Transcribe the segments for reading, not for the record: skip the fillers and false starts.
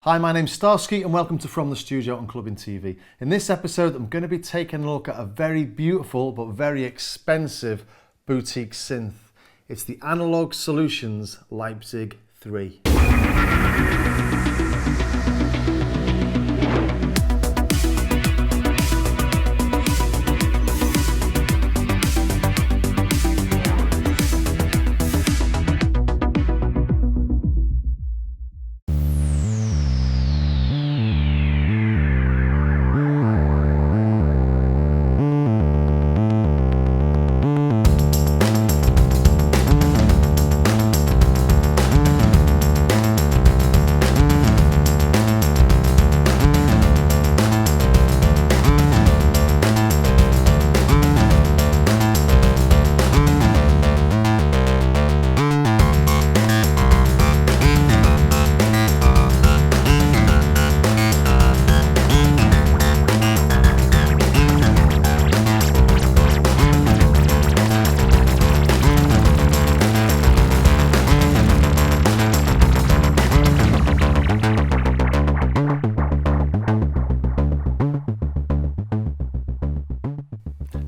Hi, my name's Starsky and welcome to From the Studio on Clubbing TV. In this episode, I'm going to be taking a look at a very beautiful but very expensive boutique synth. It's the Analog Solutions Leipzig V3.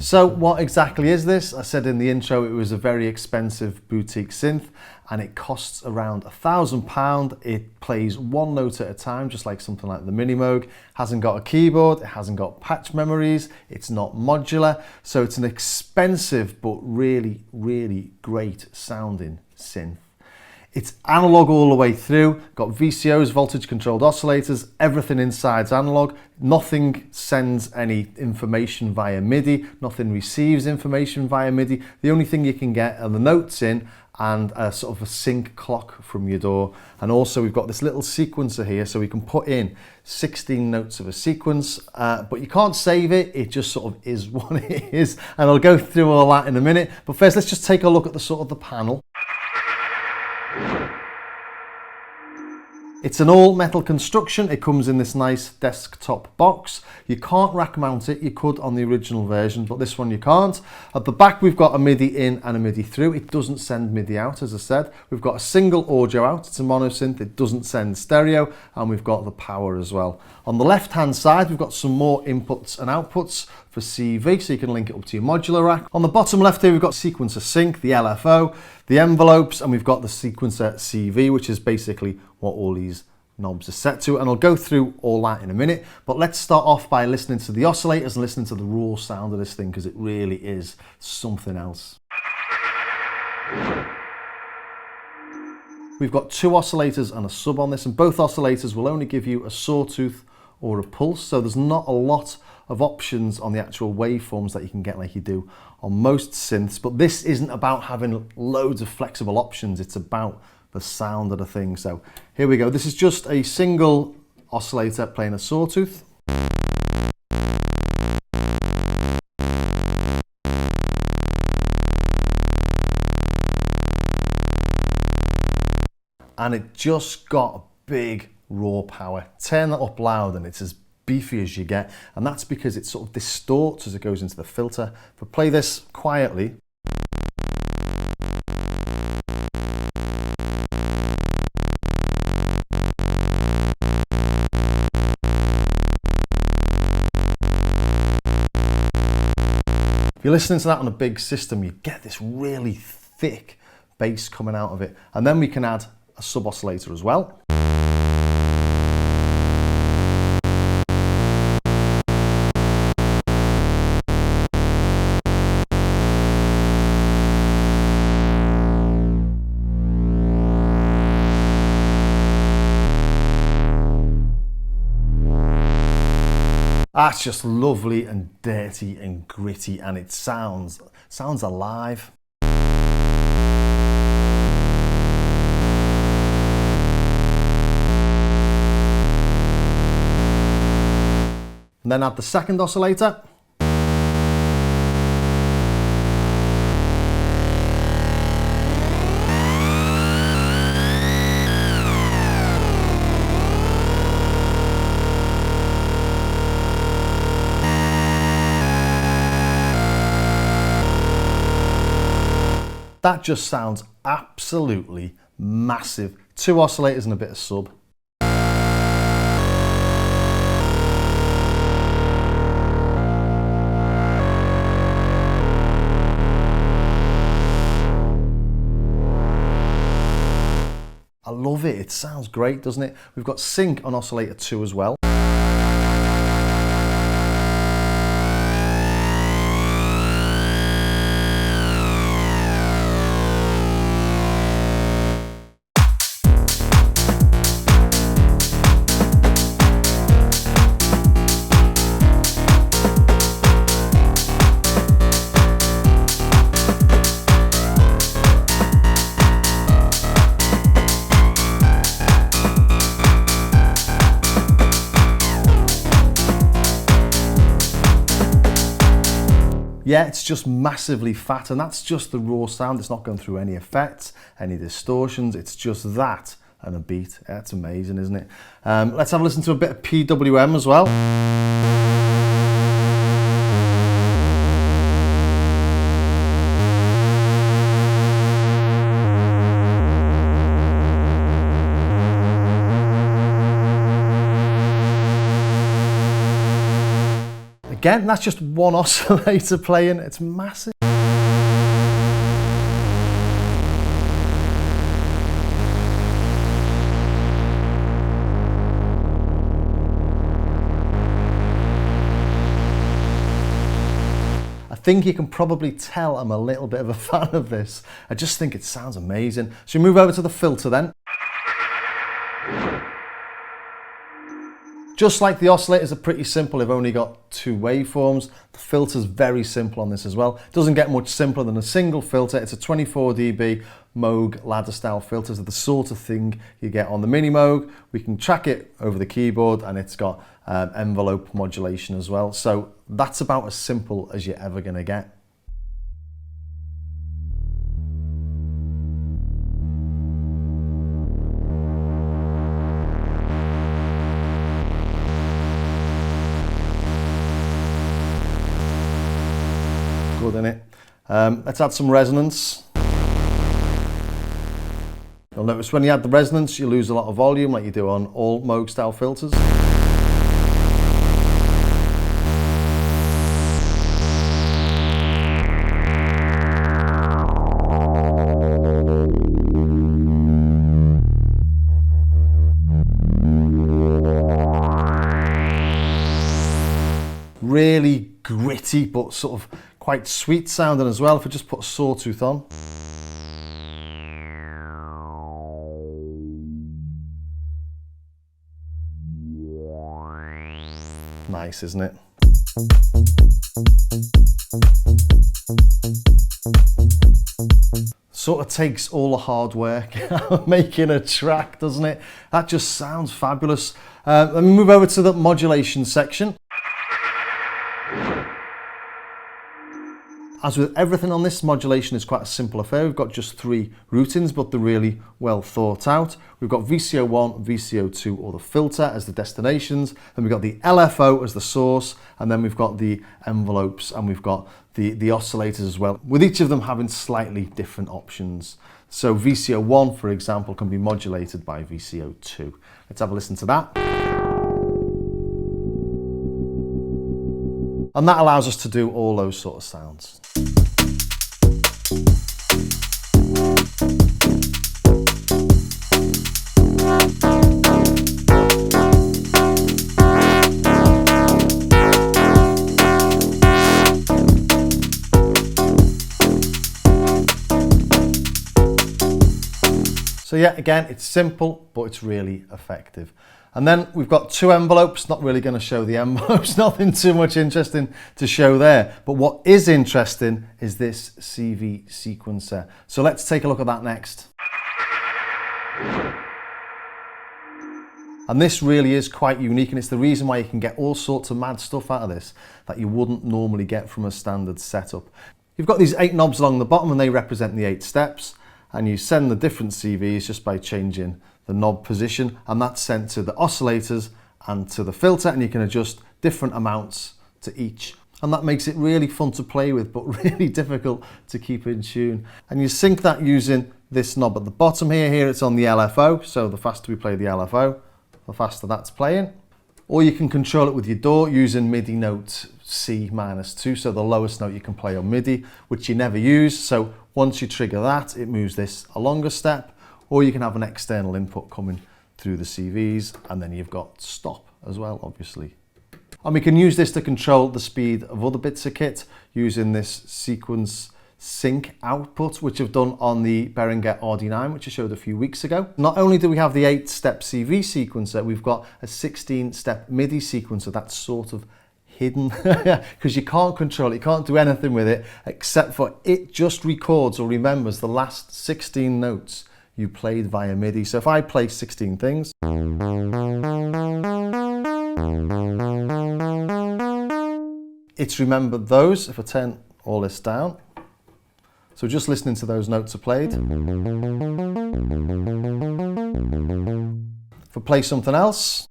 So what exactly is this? I said in the intro it was a very expensive boutique synth and it costs around £1,000. It plays one note at a time, just like something like the Mini Moog. Hasn't got a keyboard, it hasn't got patch memories, it's not modular. So it's an expensive but really, really great sounding synth. It's analog all the way through, got VCOs, voltage controlled oscillators, everything inside's analog. Nothing sends any information via MIDI, nothing receives information via MIDI. The only thing you can get are the notes in and a sort of a sync clock from your DAW. And also we've got this little sequencer here so we can put in 16 notes of a sequence, but you can't save it, it just sort of is what it is. And I'll go through all that in a minute. But first let's just take a look at the sort of the panel. It's an all metal construction. It comes in this nice desktop box. You can't rack mount it. You could on the original version, but this one you can't. At the back we've got a MIDI in and a MIDI through. It doesn't send MIDI out, as I said. We've got a single audio out. It's a monosynth. It doesn't send stereo, and we've got the power as well. On the left hand side we've got some more inputs and outputs for CV, so you can link it up to your modular rack. On the bottom left here we've got sequencer sync, the LFO, the envelopes, and we've got the sequencer CV, which is basically what all these knobs are set to, and I'll go through all that in a minute. But let's start off by listening to the oscillators and listening to the raw sound of this thing, because it really is something else. We've got two oscillators and a sub on this, and both oscillators will only give you a sawtooth or a pulse, so there's not a lot of options on the actual waveforms that you can get like you do on most synths. But this isn't about having loads of flexible options, it's about the sound of the thing. So here we go. This is just a single oscillator playing a sawtooth. And it just got a big raw power. Turn that up loud and it's as beefy as you get, and that's because it sort of distorts as it goes into the filter. If I play this quietly, if you're listening to that on a big system, you get this really thick bass coming out of it. And then we can add a sub oscillator as well. That's just lovely and dirty and gritty, and it sounds alive. And then add the second oscillator. That just sounds absolutely massive. Two oscillators and a bit of sub. I love it. It sounds great, doesn't it? We've got sync on oscillator 2 as well. Yeah, it's just massively fat, and that's just the raw sound. It's not going through any effects, any distortions. It's just that and a beat. That's amazing, isn't it? Let's have a listen to a bit of PWM as well. Again, that's just one oscillator playing. It's massive. I think you can probably tell I'm a little bit of a fan of this. I just think it sounds amazing. So we move over to the filter then. Just like the oscillators are pretty simple, they've only got 2 waveforms. The filter's very simple on this as well. It doesn't get much simpler than a single filter. It's a 24 dB Moog ladder style filters. They're the sort of thing you get on the Mini Moog. We can track it over the keyboard, and it's got envelope modulation as well. So that's about as simple as you're ever gonna get. Good, isn't it? Let's add some resonance. You'll notice when you add the resonance, you lose a lot of volume like you do on all Moog style filters. Really gritty, but sort of quite sweet sounding as well. If I just put a sawtooth on. Nice, isn't it? Sort of takes all the hard work out of making a track, doesn't it? That just sounds fabulous. Let me move over to the modulation section. As with everything on this, modulation is quite a simple affair. We've got just 3 routines, but they're really well thought out. We've got VCO1, VCO2, or the filter as the destinations. Then we've got the LFO as the source, and then we've got the envelopes, and we've got the oscillators as well, with each of them having slightly different options. So VCO1, for example, can be modulated by VCO2. Let's have a listen to that. And that allows us to do all those sort of sounds. So yeah, again, it's simple, but it's really effective. And then we've got 2 envelopes, not really going to show the envelopes, nothing too much interesting to show there. But what is interesting is this CV sequencer. So let's take a look at that next. And this really is quite unique, and it's the reason why you can get all sorts of mad stuff out of this that you wouldn't normally get from a standard setup. You've got these 8 knobs along the bottom, and they represent the 8 steps. And you send the different CVs just by changing the knob position, and that's sent to the oscillators and to the filter, and you can adjust different amounts to each. And that makes it really fun to play with, but really difficult to keep in tune. And you sync that using this knob at the bottom here. Here it's on the LFO, so the faster we play the LFO, the faster that's playing. Or you can control it with your DAW using MIDI note C-2, so the lowest note you can play on MIDI, which you never use. So once you trigger that, it moves this a longer step. or you can have an external input coming through the CVs, and then you've got stop as well, obviously. And we can use this to control the speed of other bits of kit using this sequence sync output, which I've done on the Behringer RD9, which I showed a few weeks ago. Not only do we have the 8-step CV sequencer, we've got a 16-step MIDI sequencer that's sort of hidden because you can't control it, you can't do anything with it except for it just records or remembers the last 16 notes you played via MIDI. So if I play 16 things, it's remembered those. If I turn all this down, so just listening to those notes are played. If I play something else,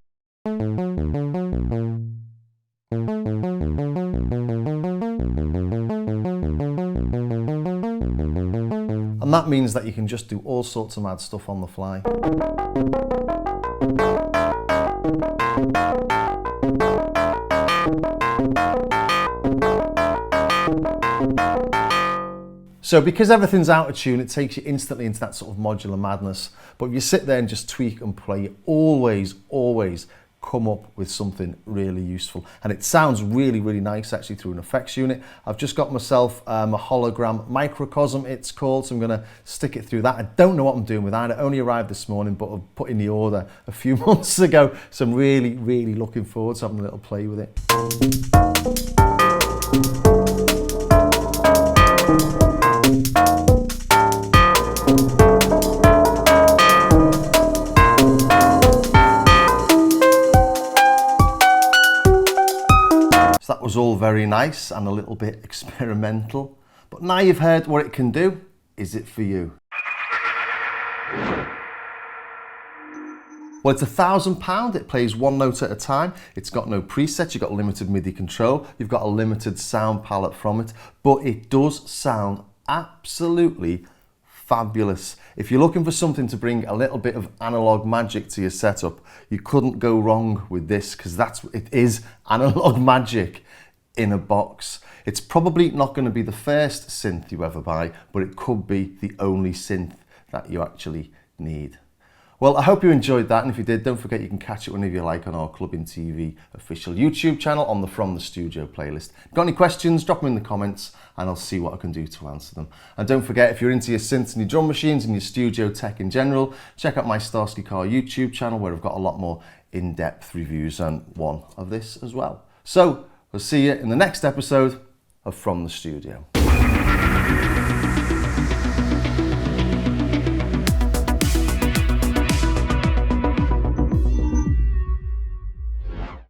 and that means that you can just do all sorts of mad stuff on the fly. So because everything's out of tune, it takes you instantly into that sort of modular madness. But if you sit there and just tweak and play, you always come up with something really useful. And it sounds really, really nice actually through an effects unit. I've just got myself a hologram microcosm, it's called, so I'm gonna stick it through that. I don't know what I'm doing with that. It only arrived this morning, but I've put in the order a few months ago. So I'm really, really looking forward to having a little play with it. That was all very nice and a little bit experimental, but now you've heard what it can do, is it for you? Well, it's £1,000, it plays one note at a time, it's got no presets, you've got limited MIDI control, you've got a limited sound palette from it, but it does sound absolutely fabulous. If you're looking for something to bring a little bit of analog magic to your setup, you couldn't go wrong with this, because it is analog magic in a box. It's probably not going to be the first synth you ever buy, but it could be the only synth that you actually need. Well, I hope you enjoyed that, and if you did, don't forget you can catch it whenever you like on our Clubbing TV official YouTube channel on the From the Studio playlist. Got any questions, drop them in the comments and I'll see what I can do to answer them. And don't forget, if you're into your synths and your drum machines and your studio tech in general, check out my Starsky Carr YouTube channel where I've got a lot more in-depth reviews and one of this as well. So, we'll see you in the next episode of From the Studio.